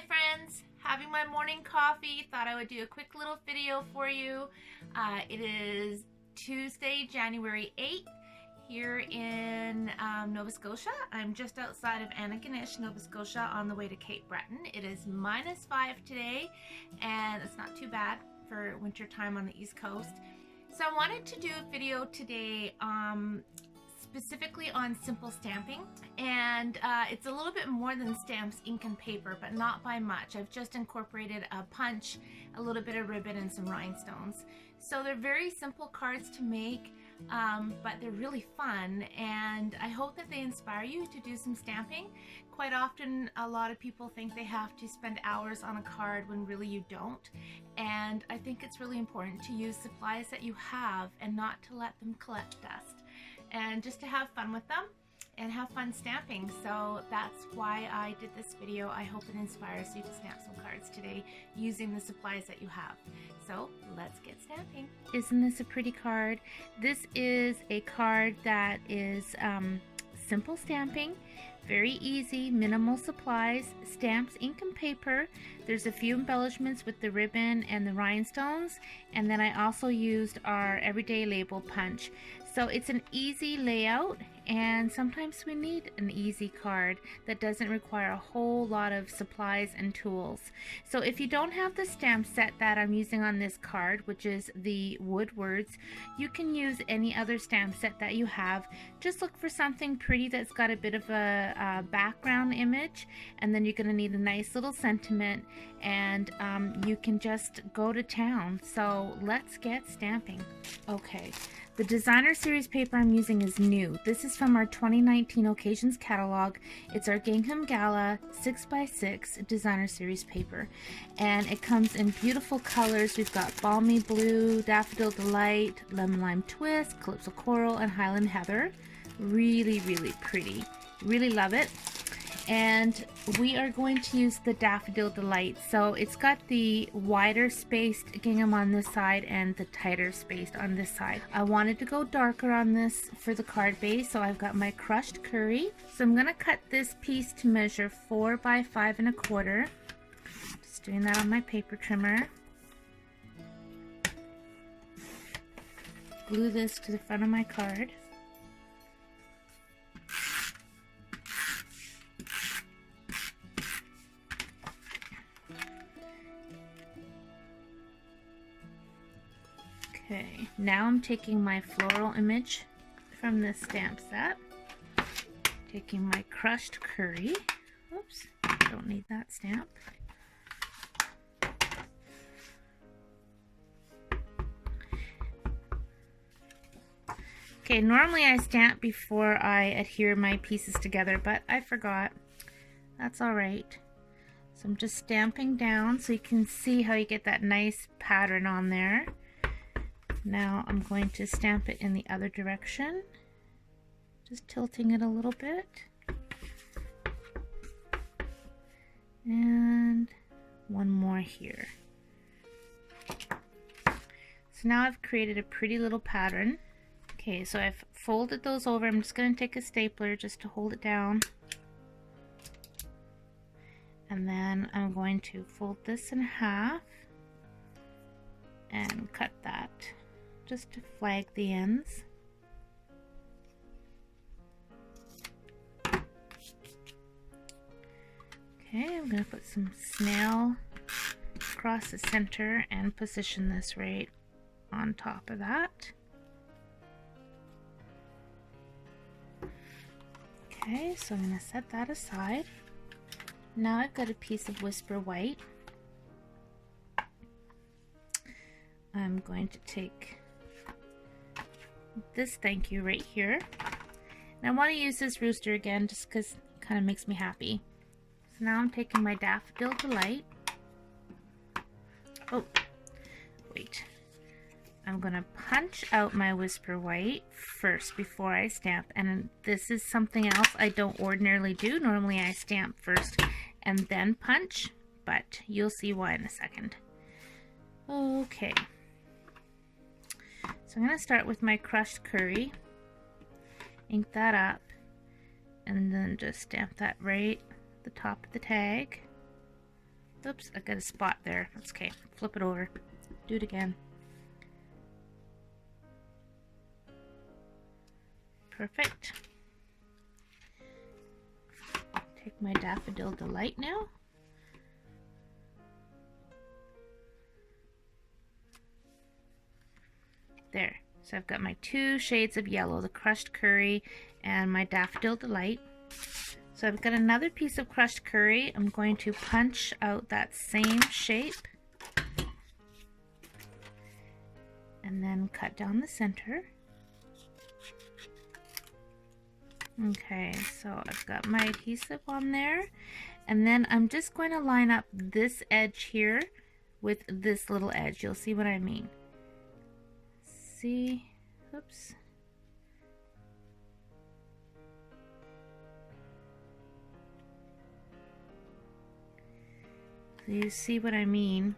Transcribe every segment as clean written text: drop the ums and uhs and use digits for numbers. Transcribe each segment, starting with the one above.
Hi friends, having my morning coffee. Thought I would do a quick little video for you. It is Tuesday, January 8th here in Nova Scotia. I'm just outside of Antigonish, Nova Scotia on the way to Cape Breton. It is -5 today and it's not too bad for winter time on the East Coast. So I wanted to do a video today specifically on simple stamping, and it's a little bit more than stamps, ink, and paper, but not by much. I've just incorporated a punch, a little bit of ribbon, and some rhinestones. So they're very simple cards to make, but they're really fun, and I hope that they inspire you to do some stamping. Quite often, a lot of people think they have to spend hours on a card when really you don't, and I think it's really important to use supplies that you have and not to let them collect dust, and just to have fun with them and have fun stamping. So that's why I did this video. I hope it inspires you to stamp some cards today using the supplies that you have. So let's get stamping. Isn't this a pretty card? This is a card that is simple stamping, very easy, minimal supplies, stamps, ink, and paper. There's a few embellishments with the ribbon and the rhinestones, and then I also used our everyday label punch. So it's an easy layout, and sometimes we need an easy card that doesn't require a whole lot of supplies and tools. So if you don't have the stamp set that I'm using on this card, which is the wood words, you can use any other stamp set that you have. Just look for something pretty that's got a bit of a background image, and then you're going to need a nice little sentiment, and you can just go to town. So let's get stamping. Okay. The designer series paper I'm using is new. This is from our 2019 occasions catalog. It's our Gingham Gala 6x6 designer series paper, and it comes in beautiful colors. We've got balmy blue, daffodil delight, lemon lime twist, calypso coral, and highland heather. Really, really pretty. Really love it. And we are going to use the Daffodil Delight. So it's got the wider spaced gingham on this side and the tighter spaced on this side. I wanted to go darker on this for the card base, so I've got my crushed curry. So I'm going to cut this piece to measure 4 by 5 1/4. Just doing that on my paper trimmer. Glue this to the front of my card. Okay, now I'm taking my floral image from this stamp set, taking my crushed curry, oops, don't need that stamp, okay, normally I stamp before I adhere my pieces together, but I forgot. That's alright. So I'm just stamping down so you can see how you get that nice pattern on there. Now I'm going to stamp it in the other direction, just tilting it a little bit, and one more here. So now I've created a pretty little pattern. Okay, so I've folded those over. I'm just going to take a stapler just to hold it down, and then I'm going to fold this in half and cut that just to flag the ends. Okay, I'm going to put some snail across the center and position this right on top of that. Okay, so I'm going to set that aside. Now I've got a piece of Whisper White. I'm going to take this thank you right here, and I want to use this rooster again just because it kind of makes me happy. So now I'm taking my Daffodil Delight. Oh, wait. I'm going to punch out my Whisper White first before I stamp, and this is something else I don't ordinarily do. Normally I stamp first and then punch, but you'll see why in a second. Okay. So I'm going to start with my crushed curry, ink that up, and and then just stamp that right at the top of the tag. Oops, I got a spot there. That's okay. Flip it over. Do it again. Perfect. Take my Daffodil Delight now. There. So I've got my 2 shades of yellow, the crushed curry and my Daffodil Delight. So I've got another piece of crushed curry. I'm going to punch out that same shape and then cut down the center. Okay, so I've got my adhesive on there, and then I'm just going to line up this edge here with this little edge. You'll see what I mean. See? Oops. So you see what I mean?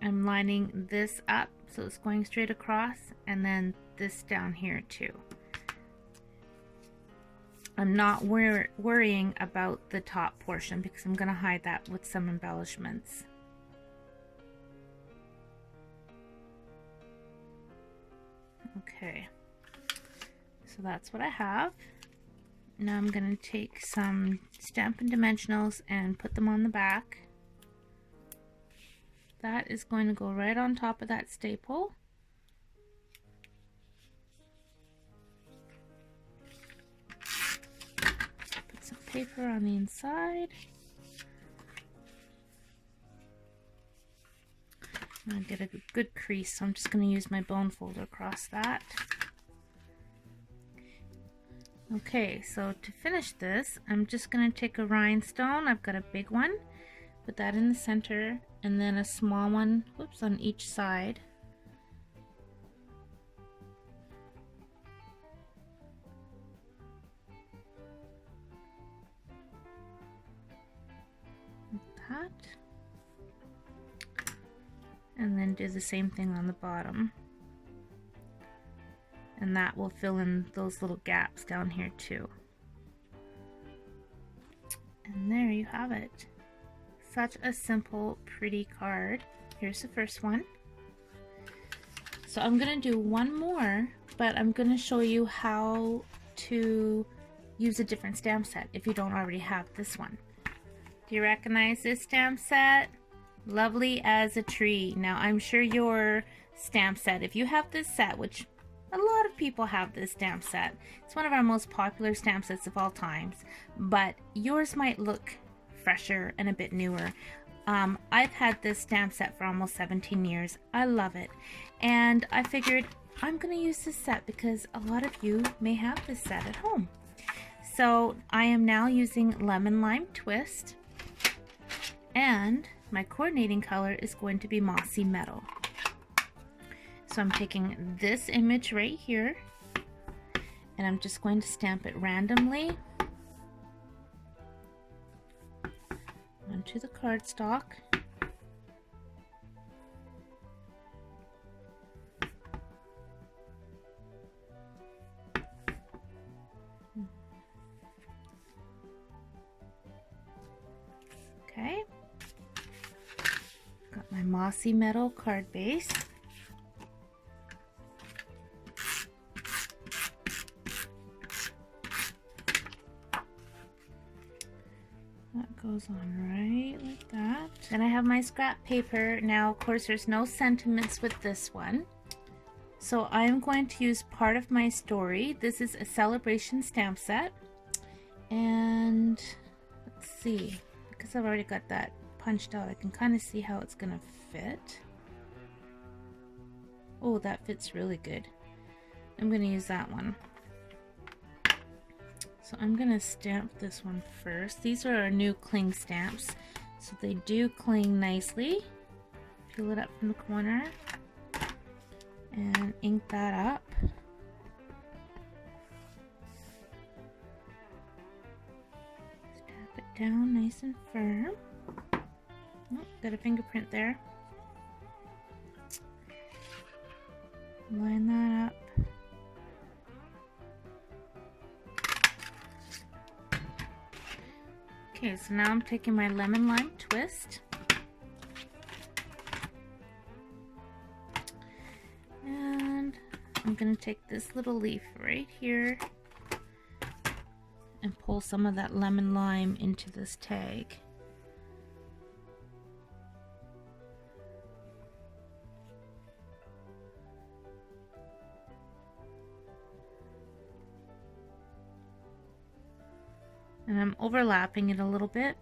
I'm lining this up so it's going straight across, and then this down here too. I'm not worrying about the top portion because I'm going to hide that with some embellishments. Okay, so that's what I have. Now I'm going to take some Stampin' Dimensionals and put them on the back. That is going to go right on top of that staple. Put some paper on the inside. I'm going to get a good crease, so I'm just going to use my bone folder across that. Okay, so to finish this, I'm just going to take a rhinestone. I've got a big one, put that in the center, and then a small one, whoops, on each side. Like that. And then do the same thing on the bottom. And that will fill in those little gaps down here too. And there you have it. Such a simple, pretty card. Here's the first one. So I'm going to do one more, but I'm going to show you how to use a different stamp set if you don't already have this one. Do you recognize this stamp set? Lovely as a tree. Now I'm sure your stamp set, if you have this set, which a lot of people have this stamp set. It's one of our most popular stamp sets of all times, but yours might look fresher and a bit newer. I've had this stamp set for almost 17 years. I love it. And I figured I'm going to use this set because a lot of you may have this set at home. So I am now using Lemon Lime Twist, and my coordinating color is going to be Mossy Meadow. So I'm taking this image right here, and I'm just going to stamp it randomly onto the cardstock. Okay, got my Mossy Meadow card base. Goes on right like that. Then I have my scrap paper. Now of course there's no sentiments with this one, so I'm going to use part of my story. This is a Sale-a-bration stamp set, and let's see, because I've already got that punched out, I can kind of see how it's gonna fit. Oh, that fits really good. I'm gonna use that one. So I'm going to stamp this one first. These are our new cling stamps, so they do cling nicely. Peel it up from the corner and ink that up. Stamp it down nice and firm. Oh, got a fingerprint there. Line that up. Okay, so now I'm taking my lemon lime twist. And I'm going to take this little leaf right here and pull some of that lemon lime into this tag. And I'm overlapping it a little bit.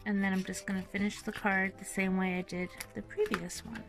And then I'm just going to finish the card the same way I did the previous one.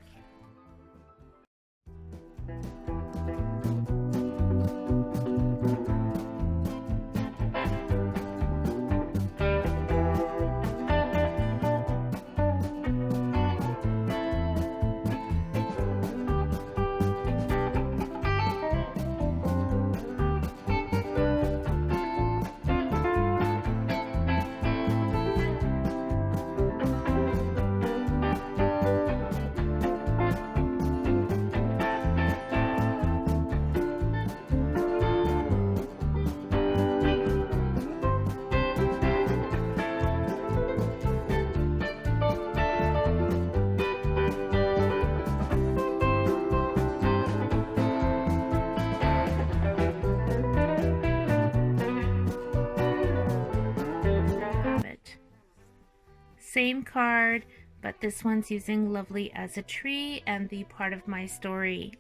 Same card, but this one's using lovely as a tree and the part of my story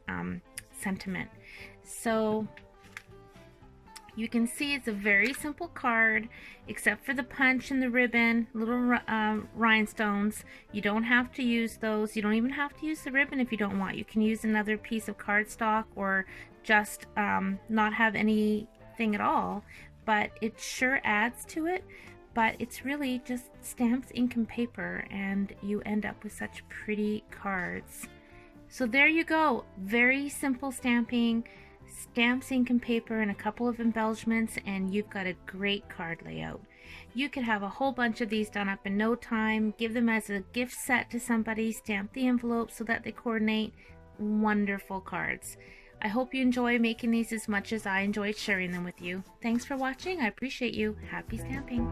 sentiment. So you can see it's a very simple card, except for the punch and the ribbon, little rhinestones. You don't have to use those. You don't even have to use the ribbon if you don't want. You can use another piece of cardstock or just not have anything at all, but it sure adds to it. But it's really just stamps, ink, and paper, and you end up with such pretty cards. So there you go. Very simple stamping, stamps, ink, and paper, and a couple of embellishments, and you've got a great card layout. You could have a whole bunch of these done up in no time, give them as a gift set to somebody, stamp the envelope so that they coordinate. Wonderful cards. I hope you enjoy making these as much as I enjoyed sharing them with you. Thanks for watching. I appreciate you. Happy stamping.